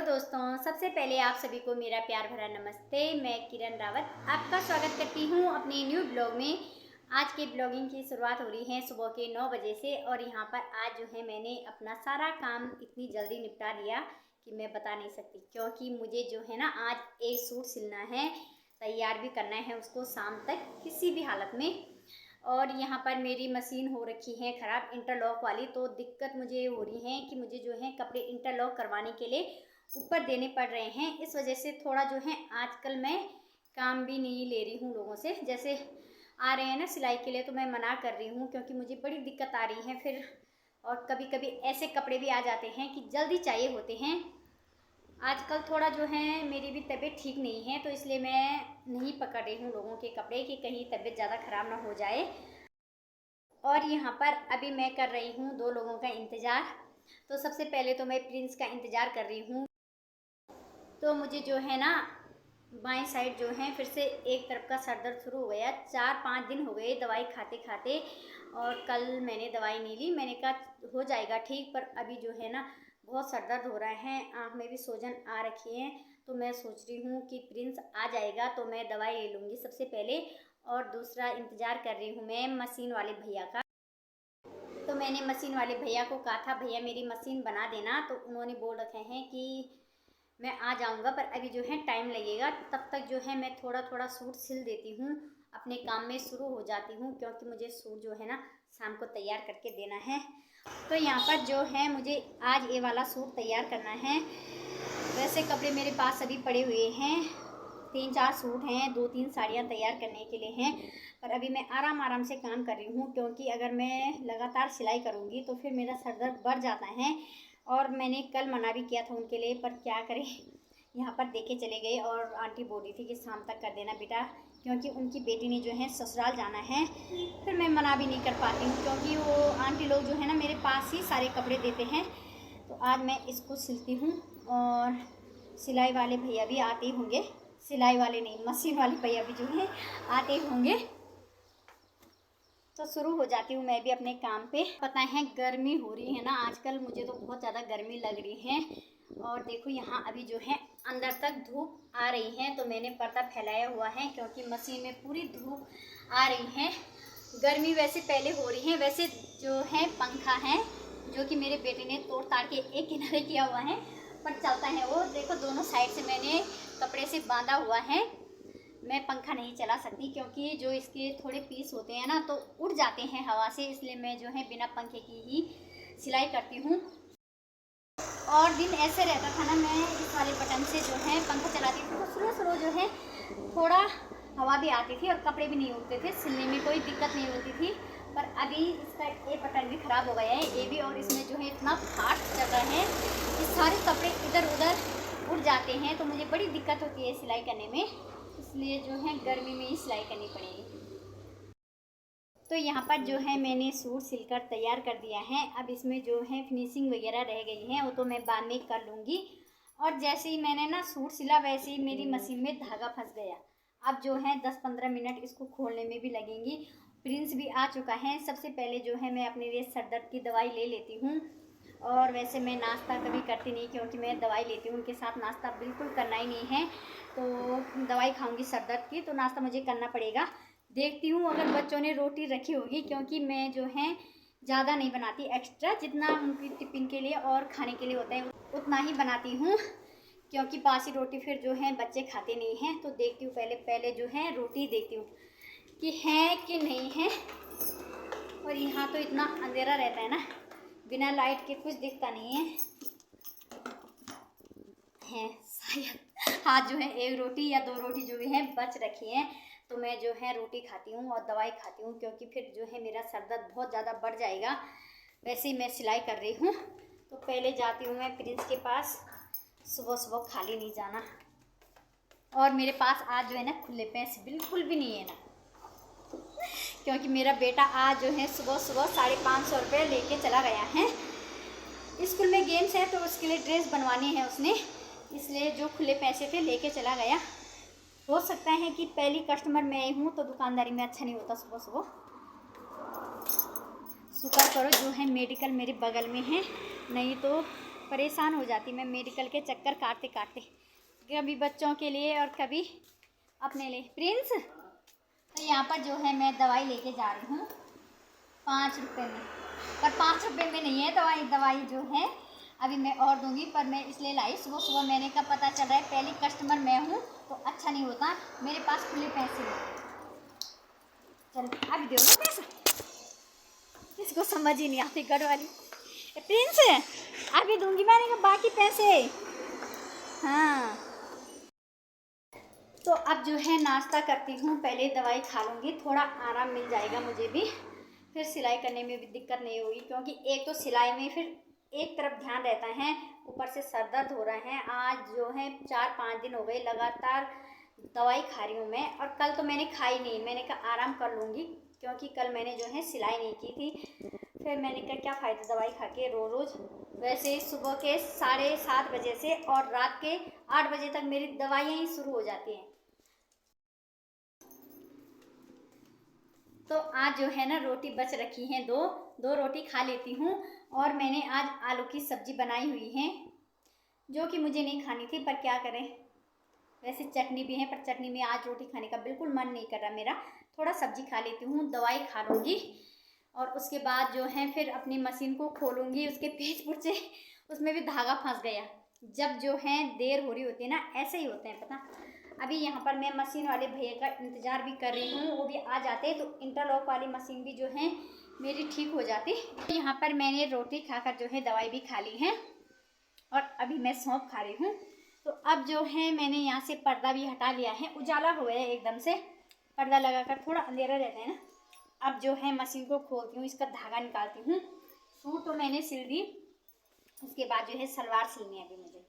दोस्तों, सबसे पहले आप सभी को मेरा प्यार भरा नमस्ते। मैं किरण रावत आपका स्वागत करती हूँ अपने न्यू ब्लॉग में। आज के ब्लॉगिंग की शुरुआत हो रही है सुबह के 9 बजे से और यहाँ पर आज जो है मैंने अपना सारा काम इतनी जल्दी निपटा लिया कि मैं बता नहीं सकती, क्योंकि मुझे जो है ना आज एक सूट सिलना है, तैयार भी करना है उसको शाम तक किसी भी हालत में। और यहाँ पर मेरी मशीन हो रखी है ख़राब इंटरलॉक वाली, तो दिक्कत मुझे हो रही है कि मुझे जो है कपड़े इंटरलॉक करवाने के लिए ऊपर देने पड़ रहे हैं। इस वजह से थोड़ा जो है आजकल मैं काम भी नहीं ले रही हूँ लोगों से। जैसे आ रहे हैं ना सिलाई के लिए तो मैं मना कर रही हूँ, क्योंकि मुझे बड़ी दिक्कत आ रही है फिर। और कभी कभी ऐसे कपड़े भी आ जाते हैं कि जल्दी चाहिए होते हैं। आजकल थोड़ा जो है मेरी भी तबीयत ठीक नहीं है, तो इसलिए मैं नहीं पकड़ रही हूँ लोगों के कपड़े कि कहीं तबीयत ज़्यादा ख़राब ना हो जाए। और यहाँ पर अभी मैं कर रही हूँ 2 लोगों का इंतज़ार। तो सबसे पहले तो मैं प्रिंस का इंतज़ार कर रही हूँ। तो मुझे जो है ना बाएं साइड जो है फिर से एक तरफ का सर दर्द शुरू हो गया। 4-5 दिन हो गए दवाई खाते खाते, और कल मैंने दवाई नहीं ली। मैंने कहा हो जाएगा ठीक, पर अभी जो है ना बहुत सर दर्द हो रहा है, आँख में भी सूजन आ रखी है। तो मैं सोच रही हूँ कि प्रिंस आ जाएगा तो मैं दवाई ले लूँगी सबसे पहले। और दूसरा इंतज़ार कर रही हूँ मैं मशीन वाले भैया का। तो मैंने मशीन वाले भैया को कहा था भैया मेरी मशीन बना देना, तो उन्होंने बोल रखे हैं कि मैं आ जाऊंगा, पर अभी जो है टाइम लगेगा। तब तक जो है मैं थोड़ा थोड़ा सूट सिल देती हूँ, अपने काम में शुरू हो जाती हूँ, क्योंकि मुझे सूट जो है ना शाम को तैयार करके देना है। तो यहाँ पर जो है मुझे आज ये वाला सूट तैयार करना है। वैसे कपड़े मेरे पास अभी पड़े हुए हैं, 3-4 सूट हैं, 2-3 साड़ियाँ तैयार करने के लिए हैं। पर अभी मैं आराम आराम से काम कर रही हूँ, क्योंकि अगर मैं लगातार सिलाई करूँगी तो फिर मेरा सर दर्द बढ़ जाता है। और मैंने कल मना भी किया था उनके लिए, पर क्या करें, यहाँ पर देखे चले गए। और आंटी बोल रही थी कि शाम तक कर देना बेटा, क्योंकि उनकी बेटी ने जो है ससुराल जाना है। फिर मैं मना भी नहीं कर पाती हूँ, क्योंकि वो आंटी लोग जो है ना मेरे पास ही सारे कपड़े देते हैं। तो आज मैं इसको सिलती हूँ, और सिलाई वाले भैया भी आते होंगे, सिलाई वाले नहीं मशीन वाले भैया भी जो है आते होंगे। तो शुरू हो जाती हूँ मैं भी अपने काम पे। पता है गर्मी हो रही है ना आजकल, मुझे तो बहुत ज़्यादा गर्मी लग रही है। और देखो यहाँ अभी जो है अंदर तक धूप आ रही है, तो मैंने पर्दा फैलाया हुआ है, क्योंकि मशीन में पूरी धूप आ रही है। गर्मी वैसे पहले हो रही है। वैसे जो है पंखा है जो कि मेरे बेटे ने तोड़ ताड़ के एक किनारे किया हुआ है, पर चलता है वो। देखो दोनों साइड से मैंने कपड़े से बांधा हुआ है। मैं पंखा नहीं चला सकती, क्योंकि जो इसके थोड़े पीस होते हैं ना तो उड़ जाते हैं हवा से, इसलिए मैं जो है बिना पंखे की ही सिलाई करती हूँ। और दिन ऐसे रहता था ना, मैं इस वाले बटन से जो है पंखा चलाती थी, तो स्लो जो है थोड़ा हवा भी आती थी और कपड़े भी नहीं उड़ते थे, सिलने में कोई दिक्कत नहीं होती थी। पर अभी इसका ये बटन भी ख़राब हो गया है, ये भी। और इसमें जो है इतना फास्ट चल रहा है कि सारे कपड़े इधर उधर उड़ जाते हैं, तो मुझे बड़ी दिक्कत होती है सिलाई करने में। इसलिए जो है गर्मी में ही सिलाई करनी पड़ेगी। तो यहाँ पर जो है मैंने सूट सिलकर तैयार कर दिया है। अब इसमें जो है फिनिशिंग वगैरह रह गई है, वो तो मैं बाद में कर लूँगी। और जैसे ही मैंने ना सूट सिला वैसे ही मेरी मशीन में धागा फंस गया। अब जो है 10-15 मिनट इसको खोलने में भी लगेंगी। प्रिंस भी आ चुका है। सबसे पहले जो है मैं अपने लिए सर दर्द की दवाई ले लेती हूँ। और वैसे मैं नाश्ता कभी करती नहीं, क्योंकि मैं दवाई लेती हूँ, उनके साथ नाश्ता बिल्कुल करना ही नहीं है। तो दवाई खाऊंगी सर दर्द की, तो नाश्ता मुझे करना पड़ेगा। देखती हूँ अगर बच्चों ने रोटी रखी होगी, क्योंकि मैं जो है ज़्यादा नहीं बनाती एक्स्ट्रा, जितना उनकी टिफ़िन के लिए और खाने के लिए होता है उतना ही बनाती हूँ, क्योंकि बासी रोटी फिर जो है बच्चे खाते नहीं हैं। तो देखती हूँ पहले जो है रोटी देखती हूँ कि है कि नहीं है। और यहाँ तो इतना अंधेरा रहता है ना, बिना लाइट के कुछ दिखता नहीं है शायद आज जो है 1 रोटी या 2 रोटी जो भी है बच रखी है, तो मैं जो है रोटी खाती हूँ और दवाई खाती हूँ, क्योंकि फिर जो है मेरा सर दर्द बहुत ज़्यादा बढ़ जाएगा। वैसे ही मैं सिलाई कर रही हूँ, तो पहले जाती हूँ मैं प्रिंस के पास। सुबह सुबह खाली नहीं जाना। और मेरे पास आज जो है ना खुले पैसे बिल्कुल भी नहीं है ना, क्योंकि मेरा बेटा आज जो है सुबह 550 रुपये लेके चला गया है। स्कूल में गेम्स है तो उसके लिए ड्रेस बनवानी है उसने, इसलिए जो खुले पैसे थे लेके चला गया। हो सकता है कि पहली कस्टमर मैं ही हूँ, तो दुकानदारी में अच्छा नहीं होता सुबह सुबह। शुक्र करो जो है मेडिकल मेरे बगल में है, नहीं तो परेशान हो जाती मैं मेडिकल के चक्कर काटते काटते, कभी बच्चों के लिए और कभी अपने लिए। प्रिंस, तो यहाँ पर जो है मैं दवाई लेके जा रही हूँ 5 रुपये में, पर 5 रुपये में नहीं है दवाई जो है अभी मैं और दूंगी, पर मैं इसलिए लाई सुबह सुबह। मैंने कहा पता चल रहा है पहली कस्टमर मैं हूँ तो अच्छा नहीं होता, मेरे पास खुले पैसे हैं। चल अभी दो ना पैसा, इसको समझ ही नहीं आती घर वाली। प्रिंस, अभी दूंगी मैंने कहा बाकी पैसे। हाँ, तो अब जो है नाश्ता करती हूँ, पहले दवाई खा लूँगी, थोड़ा आराम मिल जाएगा मुझे भी, फिर सिलाई करने में भी दिक्कत नहीं होगी, क्योंकि एक तो सिलाई में फिर एक तरफ ध्यान रहता है, ऊपर से सर दर्द हो रहा है। आज जो है 4-5 दिन हो गए लगातार दवाई खा रही हूँ मैं, और कल तो मैंने खाई नहीं, मैंने कहा आराम कर लूँगी, क्योंकि कल मैंने जो है सिलाई नहीं की थी। फिर मैंने कहा क्या फ़ायदा दवाई खा के रोज़। वैसे सुबह के 7:30 बजे से और रात के 8 बजे तक मेरी दवाइयाँ ही शुरू हो जाती हैं। तो आज जो है ना रोटी बच रखी हैं, दो रोटी खा लेती हूँ। और मैंने आज आलू की सब्ज़ी बनाई हुई है, जो कि मुझे नहीं खानी थी, पर क्या करें, वैसे चटनी भी है, पर चटनी में आज रोटी खाने का बिल्कुल मन नहीं कर रहा मेरा। थोड़ा सब्जी खा लेती हूँ, दवाई खा लूँगी, और उसके बाद जो है फिर अपनी मशीन को खोलूँगी। उसके पेच पुर्चे उसमें भी धागा फंस गया। जब जो है देर हो रही होती है ना, ऐसे ही होते हैं पता। अभी यहाँ पर मैं मशीन वाले भैया का इंतज़ार भी कर रही हूँ, वो भी आ जाते तो इंटरलॉक वाली मशीन भी जो है मेरी ठीक हो जाती। यहाँ पर मैंने रोटी खाकर जो है दवाई भी खा ली है, और अभी मैं सौंफ खा रही हूँ। तो अब जो है मैंने यहाँ से पर्दा भी हटा लिया है, उजाला हो गया है एकदम से, पर्दा लगाकर थोड़ा अंधेरा रहता है ना। अब जो है मशीन को खोलती हूँ, इसका धागा निकालती हूँ। सूट तो मैंने सिल दी, उसके बाद जो है सलवार सिलनी है अभी मुझे।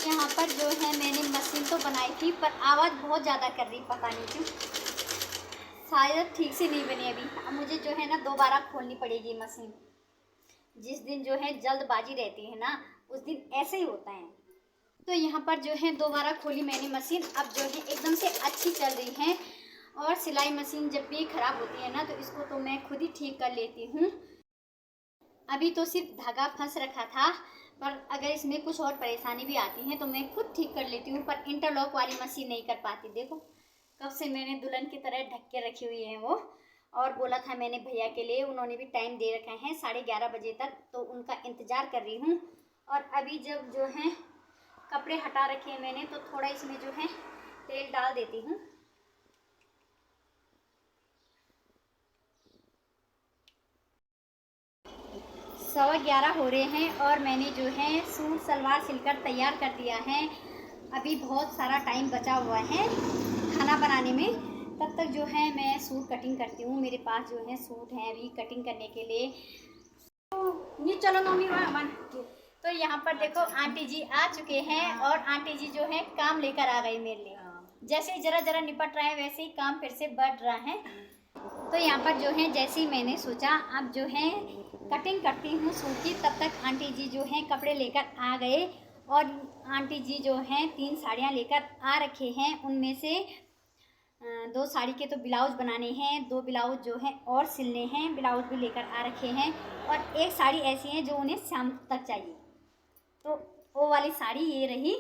यहाँ पर जो है मैंने मशीन तो बनाई थी, पर आवाज़ बहुत ज़्यादा कर रही, पता नहीं क्यों, शायद ठीक से नहीं बनी अभी। अब मुझे जो है ना दोबारा खोलनी पड़ेगी मशीन। जिस दिन जो है जल्दबाजी रहती है ना, उस दिन ऐसे ही होता है। तो यहाँ पर जो है दोबारा खोली मैंने मशीन, अब जो है एकदम से अच्छी चल रही है। और सिलाई मशीन जब भी ख़राब होती है ना, तो इसको तो मैं खुद ही ठीक कर लेती हूँ। अभी तो सिर्फ धागा फंस रखा था, पर अगर इसमें कुछ और परेशानी भी आती है तो मैं खुद ठीक कर लेती हूँ, पर इंटरलॉक वाली मशीन नहीं कर पाती। देखो कब से मैंने दुल्हन की तरह ढक के रखी हुई है वो, और बोला था मैंने भैया के लिए, उन्होंने भी टाइम दे रखा है 11:30 बजे तक, तो उनका इंतज़ार कर रही हूँ। और अभी जब जो है कपड़े हटा रखे हैं मैंने, तो थोड़ा इसमें जो है तेल डाल देती हूँ। सवा 11 हो रहे हैं, और मैंने जो है सूट सलवार सिलकर तैयार कर दिया है। अभी बहुत सारा टाइम बचा हुआ है खाना बनाने में, तब तक जो है मैं सूट कटिंग करती हूँ। मेरे पास जो है सूट हैं अभी कटिंग करने के लिए। तो ये चलो मम्मी वहाँ। तो यहाँ पर देखो आंटी जी आ चुके हैं, और आंटी जी जो है काम लेकर आ गई मेरे लिए। जैसे ही जरा निपट रहा है, वैसे ही काम फिर से बढ़ रहा है। तो यहाँ पर जो है जैसे ही मैंने सोचा अब जो है कटिंग करती हूँ सूट की, तब तक आंटी जी जो हैं कपड़े लेकर आ गए। और आंटी जी जो हैं 3 साड़ियाँ लेकर आ रखे हैं, उनमें से 2 साड़ी के तो ब्लाउज बनाने हैं, 2 ब्लाउज जो हैं और सिलने हैं, ब्लाउज भी लेकर आ रखे हैं। और एक साड़ी ऐसी है जो उन्हें शाम तक चाहिए, तो वो वाली साड़ी ये रही।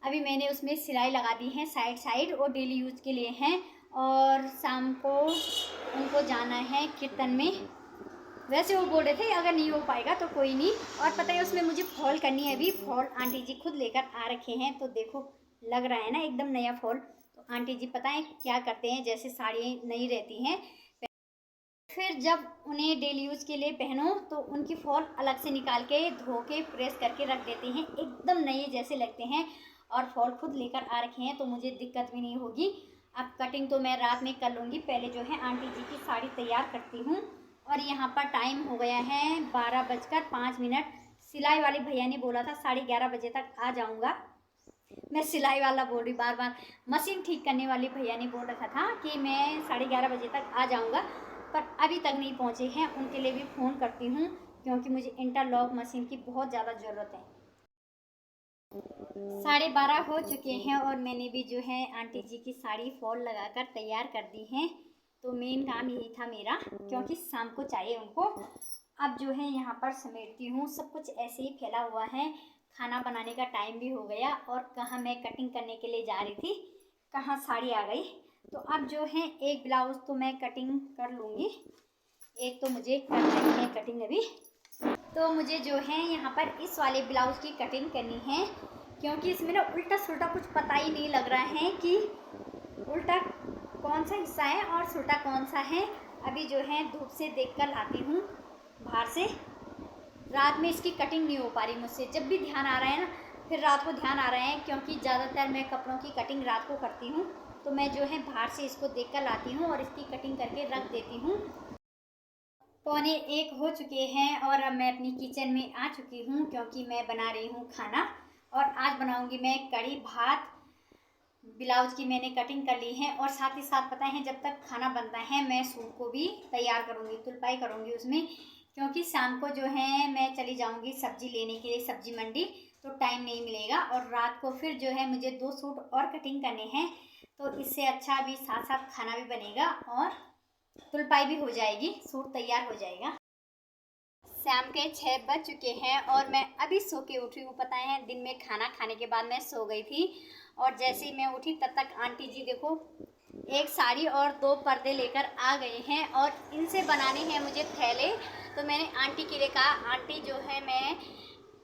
अभी मैंने उसमें सिलाई लगा दी है साइड, और डेली यूज के लिए हैं। और शाम को उनको जाना है कीर्तन में। वैसे वो बोल रहे थे अगर नहीं हो पाएगा तो कोई नहीं। और पता है उसमें मुझे फॉल करनी है, अभी फॉल आंटी जी खुद लेकर आ रखे हैं। तो देखो लग रहा है ना एकदम नया फॉल। तो आंटी जी पता है क्या करते हैं, जैसे साड़ी नई रहती हैं फिर जब उन्हें डेली यूज़ के लिए पहनो तो उनकी फॉल अलग से निकाल के धो के प्रेस करके रख देते हैं, एकदम नए जैसे लगते हैं। और फॉल खुद लेकर आ रखे हैं तो मुझे दिक्कत भी नहीं होगी। अब कटिंग तो मैं रात में कर लूँगी, पहले जो है आंटी जी की साड़ी तैयार करती हूँ। और यहाँ पर टाइम हो गया है 12:05। सिलाई वाले भैया ने बोला था 11:30 बजे तक आ जाऊँगा। मैं सिलाई वाला बोल रही बार बार, मशीन ठीक करने वाले भैया ने बोल रखा था कि मैं 11:30 बजे तक आ जाऊँगा, पर अभी तक नहीं पहुँचे हैं। उनके लिए भी फ़ोन करती हूँ क्योंकि मुझे इंटरलॉक मशीन की बहुत ज़्यादा ज़रूरत है। 12:30 हो चुके हैं और मैंने भी जो है आंटी जी की साड़ी फॉल लगाकर तैयार कर दी है। तो मेन काम यही था मेरा, क्योंकि शाम को चाहिए उनको। अब जो है यहाँ पर समेटती हूँ, सब कुछ ऐसे ही फैला हुआ है। खाना बनाने का टाइम भी हो गया और कहाँ मैं कटिंग करने के लिए जा रही थी, कहाँ साड़ी आ गई। तो अब जो है एक ब्लाउज़ तो मैं कटिंग कर लूँगी, एक तो मुझे करनी है कटिंग अभी। तो मुझे जो है यहाँ पर इस वाले ब्लाउज़ की कटिंग करनी है, क्योंकि इसमें ना उल्टा सुल्टा कुछ पता ही नहीं लग रहा है कि उल्टा कौन सा हिस्सा है और सुल्टा कौन सा है। अभी जो है धूप से देख कर लाती हूँ बाहर से। रात में इसकी कटिंग नहीं हो पा रही मुझसे, जब भी ध्यान आ रहा है ना फिर रात को ध्यान आ रहा है, क्योंकि ज़्यादातर मैं कपड़ों की कटिंग रात को करती हूँ। तो मैं जो है बाहर से इसको देख कर लाती हूँ और इसकी कटिंग करके रख देती हूँ। 12:45 हो चुके हैं और अब मैं अपनी किचन में आ चुकी हूँ, क्योंकि मैं बना रही हूँ खाना। और आज बनाऊँगी मैं कढ़ी भात। ब्लाउज़ की मैंने कटिंग कर ली है और साथ ही साथ पता है जब तक खाना बनता है मैं सूट को भी तैयार करूँगी, तुलपाई करूँगी उसमें, क्योंकि शाम को जो है मैं चली जाऊँगी सब्ज़ी लेने के लिए सब्ज़ी मंडी, तो टाइम नहीं मिलेगा। और रात को फिर जो है मुझे 2 सूट और कटिंग करने हैं, तो इससे अच्छा अभी साथ साथ खाना भी बनेगा और तुलपाई भी हो जाएगी, सूट तैयार हो जाएगा। शाम के 6 बज चुके हैं और मैं अभी सो के उठी हूँ। पता है दिन में खाना खाने के बाद मैं सो गई थी और जैसे ही मैं उठी तब तक आंटी जी देखो एक साड़ी और 2 पर्दे लेकर आ गए हैं और इनसे बनाने हैं मुझे थैले। तो मैंने आंटी के लिए कहा, आंटी जो है मैं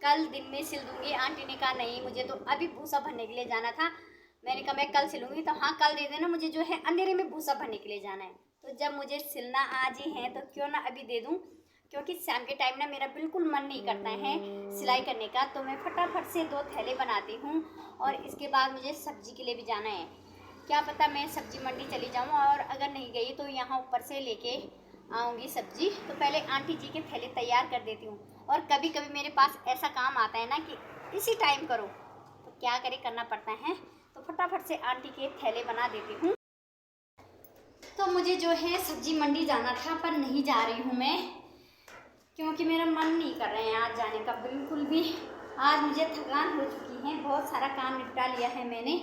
कल दिन में सिल दूँगी। आंटी ने कहा नहीं, मुझे तो अभी भूसा भरने के लिए जाना था। मैंने कहा मैं कल सिलूँगी, तो हाँ कल दे देना, मुझे जो है अंधेरे में भूसा भरने के लिए जाना है। तो जब मुझे सिलना आज ही है तो क्यों ना अभी दे दूँ, क्योंकि शाम के टाइम ना मेरा बिल्कुल मन नहीं करता है सिलाई करने का। तो मैं फटाफट से 2 थैले बनाती हूँ और इसके बाद मुझे सब्ज़ी के लिए भी जाना है। क्या पता मैं सब्ज़ी मंडी चली जाऊँ और अगर नहीं गई तो यहाँ ऊपर से लेके आऊँगी सब्ज़ी। तो पहले आंटी जी के थैले तैयार कर देती हूँ। और कभी कभी मेरे पास ऐसा काम आता है ना कि इसी टाइम करो, तो क्या करे, करना पड़ता है। तो फटाफट से आंटी के थैले बना देती हूँ। तो मुझे जो है सब्ज़ी मंडी जाना था पर नहीं जा रही हूँ मैं, क्योंकि मेरा मन नहीं कर रहा है आज जाने का बिल्कुल भी। आज मुझे थकान हो चुकी है, बहुत सारा काम निपटा लिया है मैंने।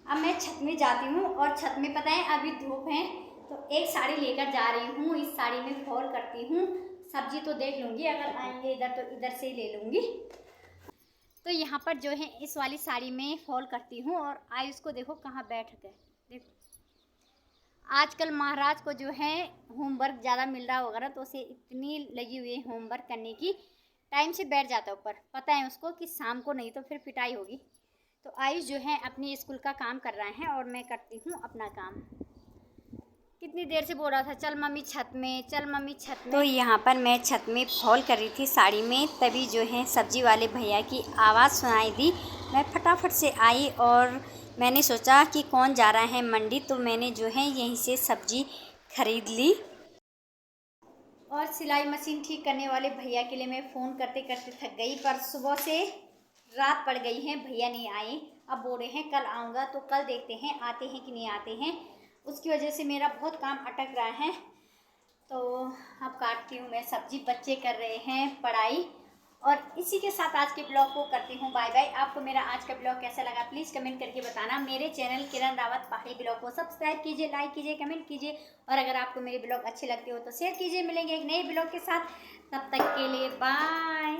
अब मैं छत में जाती हूँ और छत में पता है अभी धूप है, तो एक साड़ी लेकर जा रही हूँ। इस साड़ी में फॉल करती हूँ, सब्जी तो देख लूँगी, अगर आएंगे इधर तो इधर से ही ले लूँगी। तो यहाँ पर जो है इस वाली साड़ी में फॉल करती हूँ और आयुष को देखो कहाँ बैठ गए। देखो आजकल महाराज को जो है होमवर्क ज़्यादा मिल रहा होगा ना, तो उसे इतनी लगी हुई है होमवर्क करने की, टाइम से बैठ जाता है ऊपर। पता है उसको कि शाम को नहीं तो फिर पिटाई होगी। तो आयुष जो है अपनी स्कूल का काम कर रहा है और मैं करती हूँ अपना काम। कितनी देर से बोल रहा था चल मम्मी छत में, चल मम्मी छत में। तो यहाँ पर मैं छत में फॉल कर रही थी साड़ी में, तभी जो है सब्जी वाले भैया की आवाज़ सुनाई दी। मैं फटाफट से आई और मैंने सोचा कि कौन जा रहा है मंडी, तो मैंने जो है यहीं से सब्जी खरीद ली। और सिलाई मशीन ठीक करने वाले भैया के लिए मैं फ़ोन करते करते थक गई, पर सुबह से रात पड़ गई है, भैया नहीं आए। अब बोल रहे हैं कल आऊँगा, तो कल देखते हैं आते हैं कि नहीं आते हैं। उसकी वजह से मेरा बहुत काम अटक रहा है। तो अब काटती हूँ मैं सब्जी, बच्चे कर रहे हैं पढ़ाई। और इसी के साथ आज के ब्लॉग को करती हूँ बाय बाय। आपको मेरा आज का ब्लॉग कैसा लगा प्लीज़ कमेंट करके बताना। मेरे चैनल किरण रावत पहाड़ी ब्लॉग को सब्सक्राइब कीजिए, लाइक कीजिए, कमेंट कीजिए। और अगर आपको मेरे ब्लॉग अच्छे लगते हो तो शेयर कीजिए। मिलेंगे एक नए ब्लॉग के साथ, तब तक के लिए बाय।